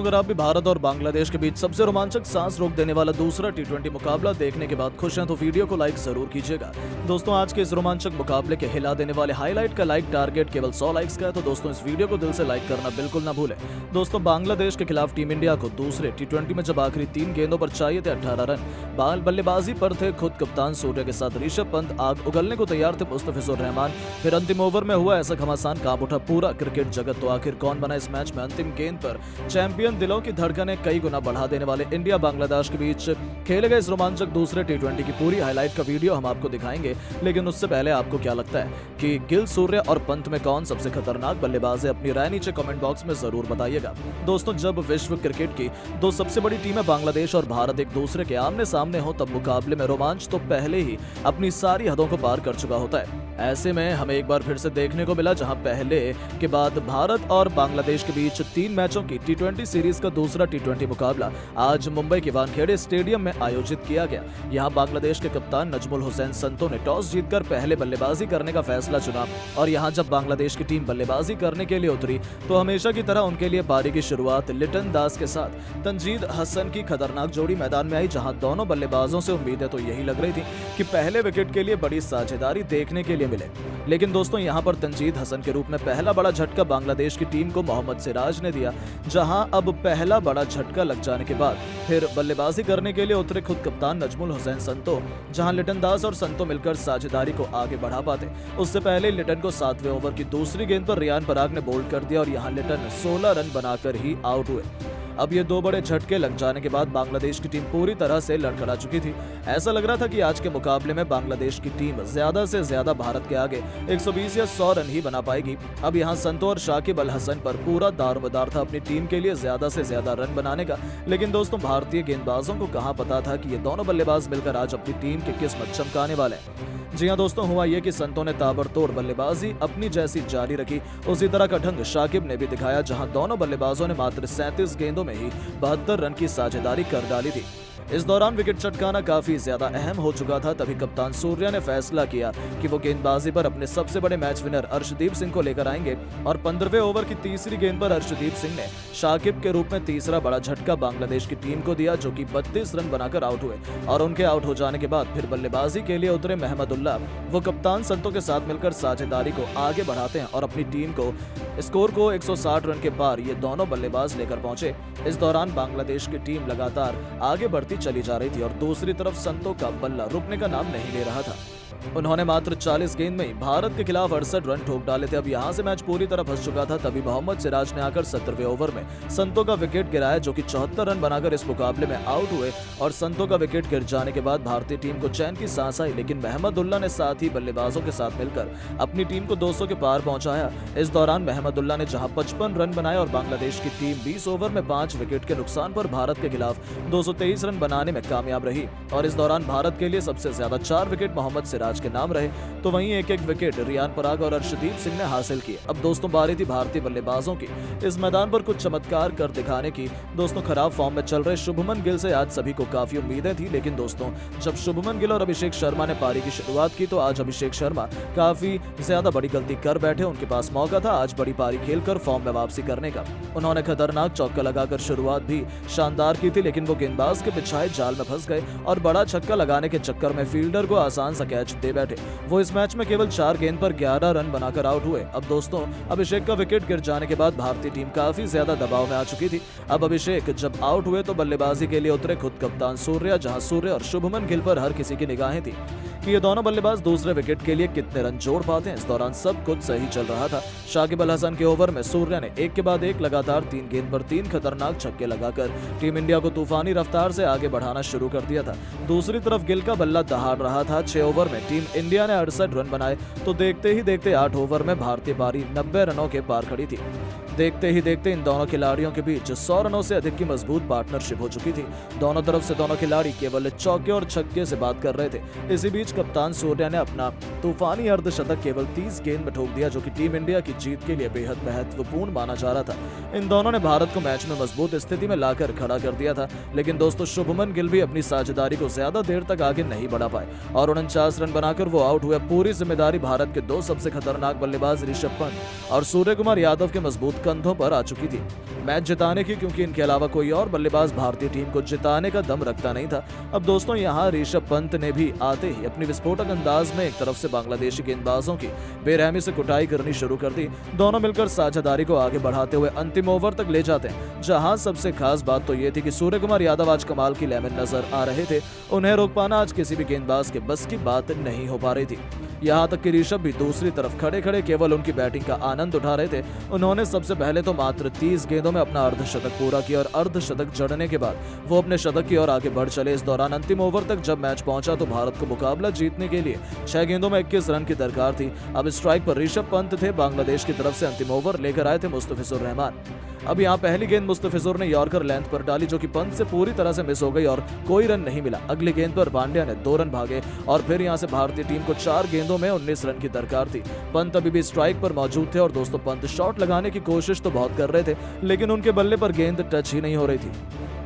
अगर आप भी भारत और बांग्लादेश के बीच सबसे रोमांचक सांस रोक देने वाला दूसरा टी20 मुकाबला देखने के बाद खुश हैं तो वीडियो को लाइक जरूर कीजिएगा। दोस्तों आज के इस रोमांचक मुकाबले के हिला देने वाले हाईलाइट का लाइक टारगेट केवल 100 लाइक्स का है, तो दोस्तों इस वीडियो को दिल से लाइक करना बिल्कुल ना भूलें। दोस्तों बांग्लादेश के खिलाफ टीम इंडिया को दूसरे टी20 में जब आखिरी 3 गेंदों पर चाहिए थे 18 रन, बल्लेबाजी पर थे खुद कप्तान सूर्य के साथ ऋषभ पंत, आग उगलने को तैयार थे मुस्तफिजुर रहमान। फिर अंतिम ओवर में हुआ ऐसा घमासान, कांप उठा पूरा क्रिकेट जगत। तो आखिर कौन बना इस मैच में अंतिम गेंद पर चैंपियन? दिलों की धड़कनें कई गुना बढ़ा देने वाले इंडिया बांग्लादेश के बीच खेले गए इस रोमांचक दूसरे टी20 की पूरी हाईलाइट का वीडियो हम आपको दिखाएंगे। लेकिन उससे पहले आपको क्या लगता है कि गिल, सूर्य और पंत में कौन सबसे खतरनाक बल्लेबाज है? अपनी राय नीचे कमेंट बॉक्स में जरूर बताइएगा। दोस्तों जब विश्व क्रिकेट की दो सबसे बड़ी टीमें बांग्लादेश और भारत एक दूसरे के आमने सामने हो, तब मुकाबले में रोमांच तो पहले ही अपनी सारी हदों को पार कर चुका होता है। ऐसे में हमें एक बार फिर से देखने को मिला जहां पहले के बाद भारत और बांग्लादेश के बीच 3 मैचों की टी20 सीरीज का दूसरा टी20 मुकाबला आज मुंबई के वानखेड़े स्टेडियम में आयोजित किया गया। यहां बांग्लादेश के कप्तान नजमुल हुसैन संतो ने टॉस जीतकर पहले बल्लेबाजी करने का फैसला चुना और यहां जब बांग्लादेश की टीम बल्लेबाजी करने के लिए उतरी तो हमेशा की तरह उनके लिए पारी की शुरुआत लिटन दास के साथ तंजीद हसन की खतरनाक जोड़ी मैदान में आई, जहां दोनों बल्लेबाजों से उम्मीदें तो यही लग रही थी कि पहले विकेट के लिए बड़ी साझेदारी देखने के लिए मिले। लेकिन दोस्तों यहां पर तंजीद हसन के रूप में पहला बड़ा झटका बांग्लादेश की टीम को मोहम्मद सिराज ने दिया, जहां अब पहला बड़ा झटका लग जाने के बाद फिर बल्लेबाजी करने के लिए उतरे खुद कप्तान नजमुल हुसैन संतो, जहां लिटन दास और संतो मिलकर साझेदारी को आगे बढ़ा पाते। उससे पहले लिटन को 7वें ओवर की दूसरी गेंद पर रियान पराग ने बोल्ड कर दिया और यहां लिटन 16 रन बनाकर ही आउट हुए। अब ये 2 बड़े झटके लग जाने के बाद बांग्लादेश की टीम पूरी तरह से लड़खड़ा चुकी थी। ऐसा लग रहा था कि आज के मुकाबले में बांग्लादेश की टीम ज्यादा से ज्यादा भारत के आगे 120 या 100 रन ही बना पाएगी। अब यहाँ संतो और शाकिब अल हसन पर पूरा दारोमदार था अपनी टीम के लिए ज्यादा से ज्यादा रन बनाने का। लेकिन दोस्तों भारतीय गेंदबाजों को कहाँ पता था कि ये दोनों बल्लेबाज मिलकर आज अपनी टीम की किस्मत चमकाने वाले हैं। जी हाँ दोस्तों, हुआ ये कि संतो ने ताबड़तोड़ बल्लेबाजी अपनी जैसी जारी रखी, उसी तरह का ढंग शाकिब ने भी दिखाया, जहां दोनों बल्लेबाजों ने मात्र 37 गेंदों में ही 72 रन की साझेदारी कर डाली थी। इस दौरान विकेट चटकाना काफी ज्यादा अहम हो चुका था। तभी कप्तान सूर्य ने फैसला किया कि वो गेंदबाजी पर अपने सबसे बड़े मैच विनर अर्शदीप सिंह को लेकर आएंगे और 15वें ओवर की तीसरी गेंद पर अर्शदीप सिंह ने शाकिब के रूप में तीसरा बड़ा झटका बांग्लादेश की टीम को दिया, जो कि 32 रन बनाकर आउट हुए। और उनके आउट हो जाने के बाद फिर बल्लेबाजी के लिए उतरे महमदुल्लाह, वो कप्तान संतो के साथ मिलकर साझेदारी को आगे बढ़ाते हैं और अपनी टीम को स्कोर को 160 रन के पार ये दोनों बल्लेबाज लेकर पहुंचे। इस दौरान बांग्लादेश की टीम लगातार आगे बढ़ती चली जा रही थी और दूसरी तरफ संतो का बल्ला रुकने का नाम नहीं ले रहा था। उन्होंने मात्र 40 गेंद में ही भारत के खिलाफ 68 रन ठोक डाले थे। अब यहां से मैच पूरी तरह फंस चुका था। तभी मोहम्मद सिराज ने आकर 17वें ओवर में संतो का विकेट गिराया, जो कि 74 रन बनाकर इस मुकाबले में आउट हुए। और संतो का विकेट गिर जाने के बाद भारतीय टीम को चैन की सांस आई, लेकिन महमदुल्लाह ने साथ ही बल्लेबाजों के साथ मिलकर अपनी टीम को 200 के पार पहुंचाया। इस दौरान महमदुल्लाह ने जहां 55 रन बनाए और बांग्लादेश की टीम 20 ओवर में 5 विकेट के नुकसान पर भारत के खिलाफ 223 रन बनाने में कामयाब रही। और इस दौरान भारत के लिए सबसे ज्यादा 4 विकेट मोहम्मद सिराज के नाम रहे, तो वहीं एक विकेट रियान पराग और अर्शदीप सिंह ने हासिल किए। अब दोस्तों बारी थी भारतीय बल्लेबाजों की इस मैदान पर कुछ चमत्कार कर दिखाने की। दोस्तों खराब फॉर्म में चल रहे शुभमन गिल से आज सभी को काफी उम्मीदें थी, लेकिन दोस्तों जब शुभमन गिल और अभिषेक शर्मा ने पारी की शुरुआत की तो आज अभिषेक शर्मा काफी ज्यादा बड़ी गलती कर बैठे। उनके पास मौका था आज बड़ी पारी खेलकर फॉर्म में वापसी करने का। उन्होंने खतरनाक चौका लगाकर शुरुआत भी शानदार की थी, लेकिन वो गेंदबाज के बिछाए जाल में फंस गए और बड़ा छक्का लगाने के चक्कर में फील्डर को आसान सा कैच दे बैठे। वो इस मैच में केवल 4 गेंद पर 11 रन बनाकर आउट हुए। अब दोस्तों अभिषेक का विकेट गिर जाने के बाद भारतीय टीम काफी ज्यादा दबाव में आ चुकी थी। अब अभिषेक जब आउट हुए तो बल्लेबाजी के लिए उतरे खुद कप्तान सूर्य, जहां सूर्य और शुभमन गिल पर हर किसी की निगाहें थी कि ये दोनों बल्लेबाज दूसरे विकेट के लिए कितने रन जोड़ पाते हैं। इस दौरान सब कुछ सही चल रहा था। शाकिब अल हसन के ओवर में सूर्य ने एक के बाद एक लगातार 3 गेंद पर 3 खतरनाक छक्के लगाकर टीम इंडिया को तूफानी रफ्तार से आगे बढ़ाना शुरू कर दिया था। दूसरी तरफ गिल का बल्ला दहाड़ रहा था। 6 ओवर में टीम इंडिया ने 68 रन बनाए तो देखते ही देखते 8 ओवर में भारतीय पारी 90 रनों के पार खड़ी थी। देखते ही देखते इन दोनों खिलाड़ियों के बीच 100 रनों से अधिक की मजबूत पार्टनरशिप हो चुकी थी। दोनों तरफ से दोनों खिलाड़ी केवल चौके और छक्के से बात कर रहे थे। इसी बीच कप्तान सूर्य ने अपना तूफानी अर्धशतक केवल 30 गेंद में ठोक दिया, जो कि टीम इंडिया की जीत के लिए बेहद महत्वपूर्ण माना जा रहा था। इन दोनों ने भारत को मैच में मजबूत स्थिति में लाकर खड़ा कर दिया था। लेकिन दोस्तों शुभमन गिल भी अपनी साझेदारी को ज्यादा देर तक आगे नहीं बढ़ा पाए और 49 रन बनाकर वो आउट हुए। पूरी जिम्मेदारी भारत के 2 सबसे खतरनाक बल्लेबाज ऋषभ पंत और सूर्य कुमार यादव के मजबूत कंधों पर आ चुकी थी मैच जिताने की, क्योंकि इनके अलावा कोई और बल्लेबाज भारतीय टीम को जिताने का दम रखता नहीं था। अब दोस्तों यहाँ ऋषभ पंत ने भी आते ही अपनी विस्फोटक अंदाज में एक तरफ से बांग्लादेशी गेंदबाजों की बेरहमी से कुटाई करनी शुरू कर दी। दोनों मिलकर साझेदारी को आगे बढ़ाते हुए अंतिम ओवर तक ले जाते हैं, जहां सबसे खास बात तो ये थी कि सूर्य कुमार यादव आज कमाल की लेमन नजर आ रहे थे। उन्हें रोक पाना आज किसी भी गेंदबाज के बस की बात नहीं हो पा रही थी। यहाँ तक कि ऋषभ भी दूसरी तरफ खड़े खड़े केवल उनकी बैटिंग का आनंद उठा रहे थे। उन्होंने सबसे पहले तो मात्र 30 गेंदों में अपना अर्धशतक पूरा किया और अर्धशतक जड़ने के बाद वो अपने शतक की ओर आगे बढ़ चले। इस दौरान अंतिम ओवर तक जब मैच पहुंचा तो भारत को मुकाबला जीतने के लिए 6 गेंदों में 21 रन की दरकार थी। अब स्ट्राइक पर ऋषभ पंत थे। बांग्लादेश की तरफ से अंतिम ओवर लेकर आए थे मुस्तफिजुर रहमान। अब यहाँ पहली गेंद मुस्तफिजुर ने यॉर्कर लेंथ पर डाली, जो कि पंत से पूरी तरह से मिस हो गई और कोई रन नहीं मिला। अगली गेंद पर पांड्या ने 2 रन भागे और फिर यहाँ से भारतीय टीम को 4 गेंदों में 19 रन की दरकार थी। पंत अभी भी स्ट्राइक पर मौजूद थे और दोस्तों पंत शॉट लगाने की कोशिश तो बहुत कर रहे थे, लेकिन उनके बल्ले पर गेंद टच ही नहीं हो रही थी,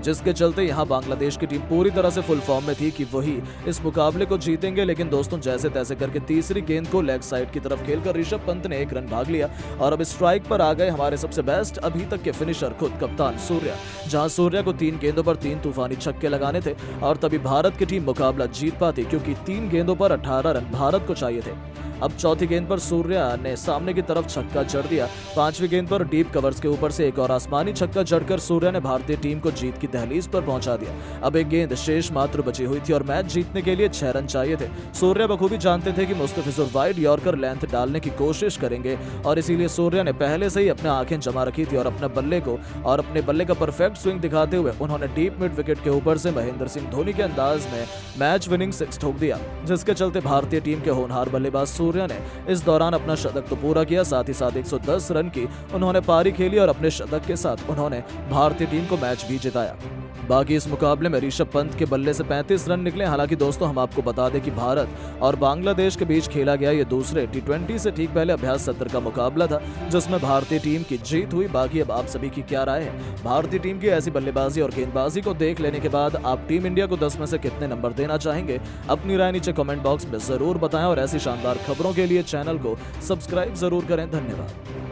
जिसके चलते यहाँ बांग्लादेश की टीम पूरी तरह से फुल फॉर्म में थी कि वही इस मुकाबले को जीतेंगे। लेकिन दोस्तों जैसे तैसे करके तीसरी गेंद को लेग साइड की तरफ खेलकर ऋषभ पंत ने 1 रन भाग लिया और अब स्ट्राइक पर आ गए हमारे सबसे बेस्ट अभी तक के फिनिशर खुद कप्तान सूर्या, जहां सूर्या को 3 गेंदों पर 3 तूफानी छक्के लगाने थे और तभी भारत की टीम मुकाबला जीत पाती, क्योंकि 3 गेंदों पर 18 रन भारत को चाहिए थे। अब चौथी गेंद पर सूर्या ने सामने की तरफ छक्का जड़ दिया। 5वीं गेंद पर डीप कवर्स के ऊपर से एक और आसमानी छक्का जड़कर सूर्या ने भारतीय टीम को जीत की दहलीज पर पहुंचा दिया। अब एक गेंद शेष मात्र बची हुई थी और मैच जीतने के लिए 6 रन चाहिए थे। सूर्या बखूबी जानते थे कि मुस्तफिजुर वाइड यॉर्कर लेंथ डालने की कोशिश करेंगे और इसीलिए सूर्या ने पहले से ही अपने आंखें जमा रखी थी और अपने बल्ले का परफेक्ट स्विंग दिखाते हुए उन्होंने डीप मिड विकेट के ऊपर से महेंद्र सिंह धोनी के अंदाज में मैच विनिंग 6 ठोक दिया, जिसके चलते भारतीय टीम के होनहार बल्लेबाज सूर्या ने इस दौरान अपना शतक तो पूरा किया, साथ ही साथ 110 रन की उन्होंने पारी खेली और अपने शतक के साथ उन्होंने भारतीय टीम को मैच भी जिताया। बाकी इस मुकाबले में ऋषभ पंत के बल्ले से 35 रन निकले। हालांकि दोस्तों हम आपको बता दें कि भारत और बांग्लादेश के बीच खेला गया ये दूसरे T20 से ठीक पहले अभ्यास सत्र का मुकाबला था, जिसमें भारतीय टीम की जीत हुई। बाकी अब आप सभी की क्या राय है? भारतीय टीम की ऐसी बल्लेबाजी और गेंदबाजी को देख लेने के बाद आप टीम इंडिया को 10 में से कितने नंबर देना चाहेंगे? अपनी राय नीचे कमेंट बॉक्स में जरूर बताएं और ऐसी शानदार खबरों के लिए चैनल को सब्सक्राइब जरूर करें। धन्यवाद।